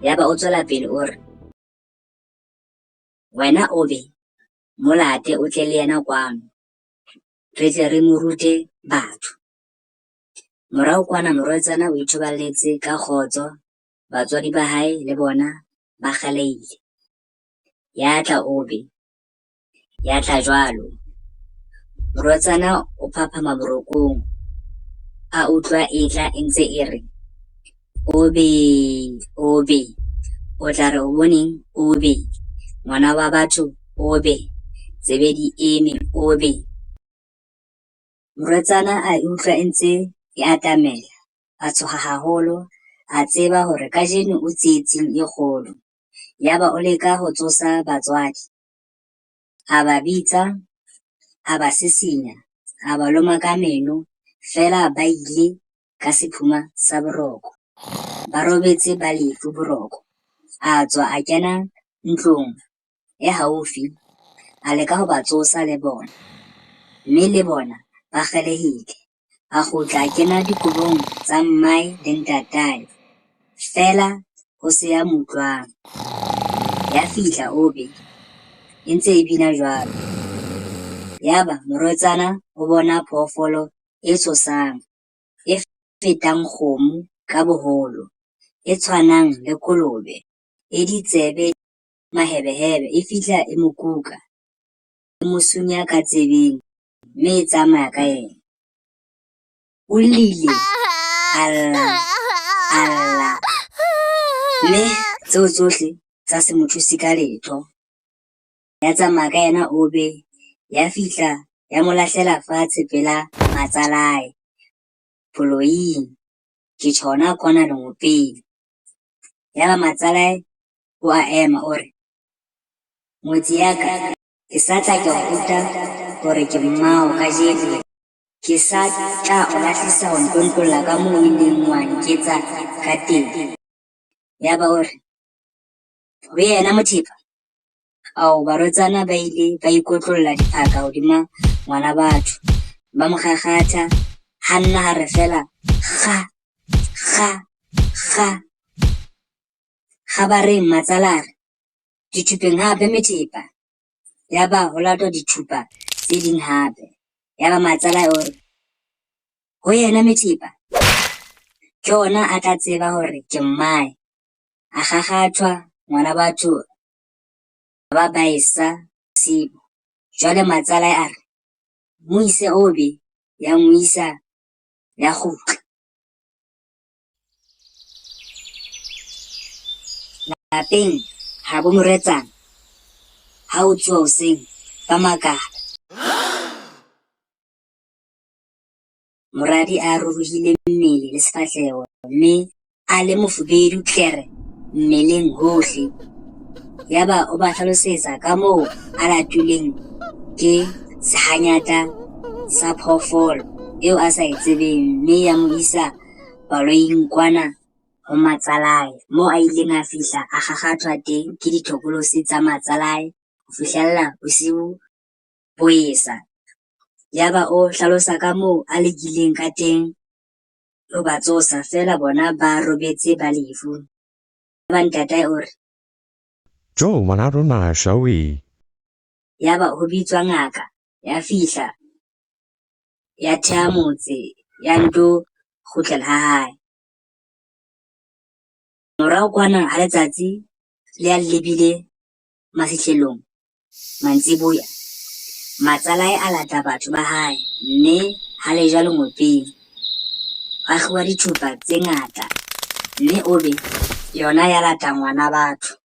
Yaba o tswela pele o re, wena o be molate o tle le yena kwano, re tle re mo rute batho. Morao kwana morwetsana o ithoballetse ka kgotso, batswadi ba hae le bona ba kgaleile. Ya tla o be, ya tla jwalo. Morwetsana o phaphama borokong, a utlwa e tla e ntse e re, o be, o tla re o boneng o be, ngwana wa batho o be, tsebe di eme o be. Morwetsana a utlwa e ntse e atamela, a tshoha haholo, a tseba hore kajeno o tsietsing e kgolo. Yaba o leka ho tsosa batswadi, a ba bitsa, a ba sisinya, a ba loma ka meno, fela ba ile ka sephuma sa boroko. Ba robetse ba lefu boroko. A tswa a kena ntlong e haufi, a leka ho ba tsosa le bona, mme le bona ba kgalehile. A kgutla a kena dikobong tsa mmae le ntatae, fela ho se ya mo utlwang. Ya fihla o be, e ntse e bina jwalo. Yaba morwetsana o bona phoofolo e tshosang, e fetang kgomo ka boholo, e tshwanang le kolobe, e ditsebe mahebehebe, e fihla e mo kuka, e mo sunya ka tsebeng, mme e tsamaya ka yena. O lile, alla, alla, mme tseo tsohle tsa se mo thuse ka letho. Ya tsamaya ka yena o be, ya fihla ya mo lahlela fatshe pela matsalae, poloing, ke tjhona kwana lengopeng. Yaba matsalae o a ema o re, ngwetsi ya ka, ke sa tla ke o ruta hore ke mmao kajeno. Ke sa tla o lahlisa ho ntontololla ka moo o ileng wa nketsa ka teng. Yaba o re, ho yena Mothepa, ao barwetsana ba ile ba ikotlolla diphaka hodima ngwana batho, ba mo kgakgatha, ha nna ha re fela kga, kga, kga. Kgabareng matsala re, dithupeng hape Methepa. Yaba ho latwa dithupa tse ding hape. Yaba matsala o re, ho yena Methepa, ke ona a tla tseba hore ke mmae. A kgakgathwa ngwana batho ba baesa sebo. Jwale matsala a re, mo ise o be, ya mo isa, ya kgutla. Lapeng ha bo morwetsana, ha o tsoha hoseng ba makala. Moradi a ruruhile mmele le sefahleho, mme a le mofubedu tlere mmeleng hohle. Yaba o ba hlalosetsa ka moo a latilweng ke sehanyata sa phoofolo eo a sa e tsebeng, mme ya mo isa baloing kwana ho matsalae, moo a ileng a fihla a kgakgathwa teng ke dithokolosi tsa matsalae ho fihlella bosiu bo esa. Yaba o hlalosa ka moo a lekileng ka teng ho ba tsosa, fela bona ba robetse ba lefu. Yaba ntatae o re, Jo, ngwana rona shall we? Yaba ho bitswa ngaka, ya fihla, ya theha motse, ya nto kgutlela ha hae. Morao kwana ha letsatsi le a lebile mafihlelong, mantsiboya, matsalae a lata batho ba hae, mme ha le ja lengopeng, ba kgiwa dithupa tse ngata, mme o be yona ya lata ngwana batho.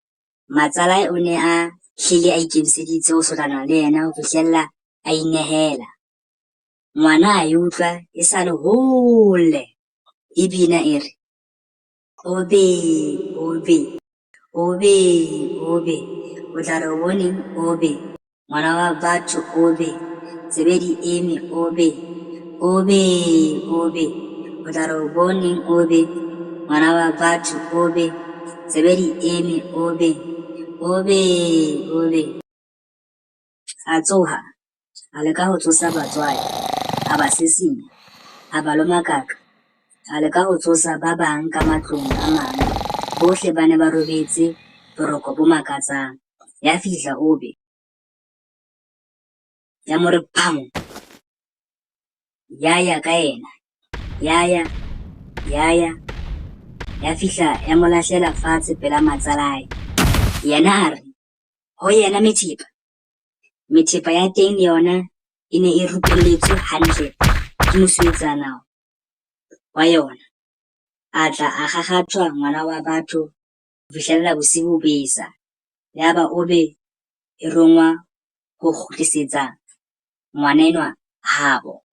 Matsalae o ne a hlile a ikemiseditse ho sotlana le yena ho fihlella a inehela. Ngwana a e utlwa e sa le hole, e bina e re, obe, obe, obe, obe, o tla re o boneng obe, ngwana wa batho obe, tsebe di eme obe, obe, obe, o tla re o boneng obe, ngwana wa batho obe, tsebe di eme obe, obe, obe. A tsoha, a leka ho tsosa batswadi, a ba sisinya, a ba lomakaka, a leka ho tsosa ba bang ka matlong a mang. bohle ba ne ba robetse boroko bo makatsang. Ya fihla o be ya mo re phamo, ya ka yena, ya fihla ya mo lahlela fatshe pela matsalae. Yena a re ho yena methepa ya teng le yona e ne e rupelletswe hantle ke mosuwetsana wa yona. A tla a kgakgathwa ngwana wa batho ho fihlella bosiu besa, yaba o be e rongwa ho kgutlisetsa ngwanenwa habo.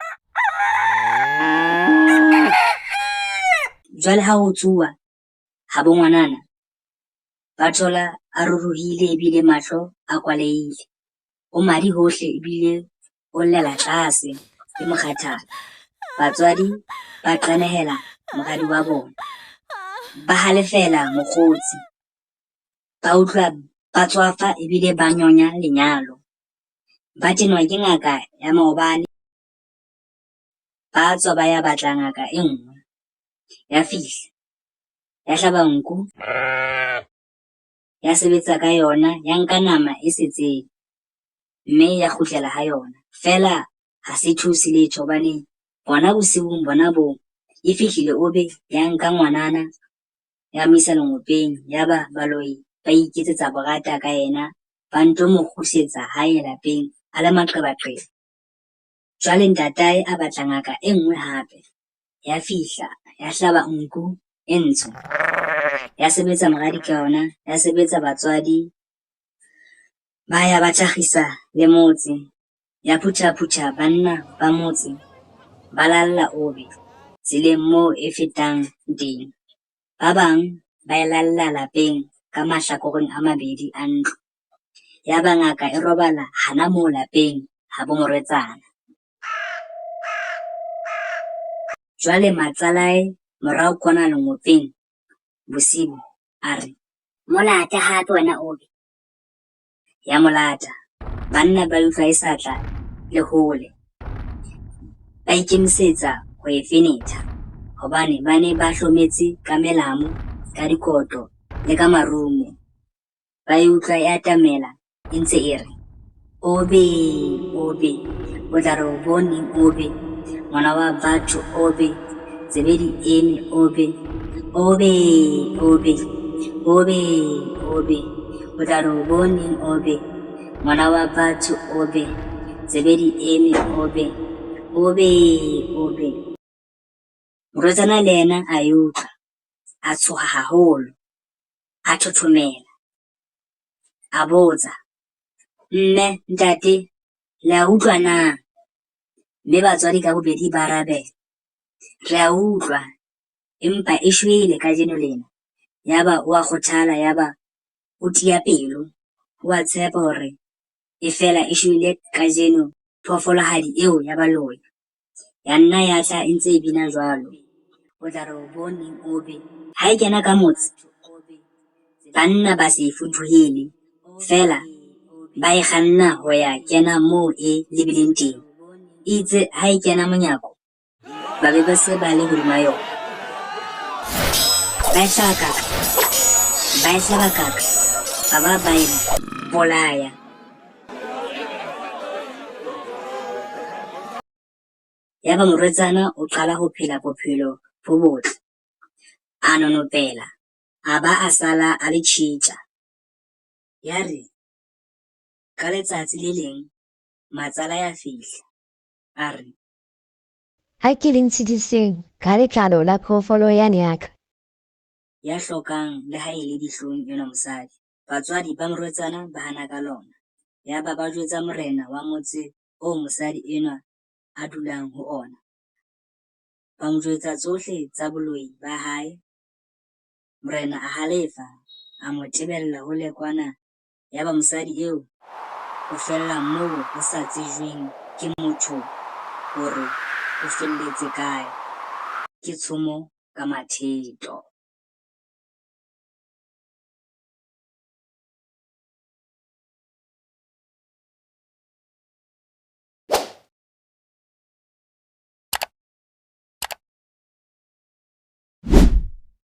Jwale ha ho tsuwa habo ngwanana, ba thola a ruruhile ebile mahlo a kwalehile, o madi hohle ebile o llela tlase ke mokgathala. Batswadi ba qenehela moradi wa bona, ba halefela mokgotsi, ba utlwa ba tswafa ebile ba nyonya lenyalo. Ba tenwa ke ngaka ya maobane, ba tswa ba ya batla ngaka e nngwe. Ya fihla ya hlaba nku, ya sebetsa ka yona, ya nka nama e setseng, mme ya kgutlela ha yona. Feela ha se thuse letho hobane bona bosiung bona boo e fihlile o be ya nka ngwanana ya mo isa lengopeng, yaba baloi ba iketsetsa borata ka yena, ba nto mo kgutlisetsa hae lapeng a le maqebaqeba. Jwale ntatae a batla ngaka e nngwe hape, ya fihla ya hlaba nku e ntsho, ya sebetsa moradi ka yona, ya sebetsa batswadi, ba ya ba thakgisa le motse, ya phutha banna ba motse, ba lalla obe tseleng moo e fetang teng. Ba bang ba e lalla lapeng ka mahlakoreng a mabedi a ntlo. Ya ba ngaka e robala hana moo lapeng habo morwetsana. Jwale matsalae morao kwana lengopeng bosiu a re, molata hape wena obe. Ya molata, banna ba utlwa e sa tla le hole, ba ikemisetsa ho e fenetha hobane ba ne ba hlometse ka melamo, ka dikoto le ka marumo. Ba e utlwa e atamela e ntse e re, obe, o tla re o boneng obe, ngwana wa batho obe, tsebedi eme obe, obe, o tla re o boneng obe, ngwana wa batho obe, tsebedi eme obe, obe. Morwetsana le yena a e utlwa, a tshoha haholo, a thothomela, a botsa, mme, ntate, le a utlwa na? Mme batswadi ka bobedi ba arabela, re a utlwa, empa e shwele kajeno lena. Yaba o a kgothala, yaba o tia pelo, o a tshepa hore e fela e shwele kajeno phoofolohadi eo ya baloi. Ya nna ya tla e ntse e bina jwalo, o tla re o boneng obe. Ha e kena ka motse, banna ba se e futhuhile, feela ba e kganna ho ya kena moo e lebileng teng. Itse ha e kena monyako, ba be ba se ba le hodima yona. Ba e hlaba kaka, ba e bolaya. Yaba morwetsana o qala ho phela bophelo bo botle, a nonopela, a ba a sala a le tjhitja. Ya re ka letsatsi le leng matsala ya fihla, a re, ha ke le ntshediseng ka letlalo la phoofolo yane ya ka. Ya hlokang le ha e le dihlong enwa mosadi. Batswadi ba morwetsana ba hana ka lona, yaba ba jwetsa morena wa motse oo mosadi enwa a dulang ho ona. Ba mo jwetsa tsohle tsa boloi ba hae. Morena a halefa, a mo tebella hole kwana, yaba mosadi eo o fella moo ho sa tsejweng ke motho hore o felletse kae. Ke tshomo ka matheto.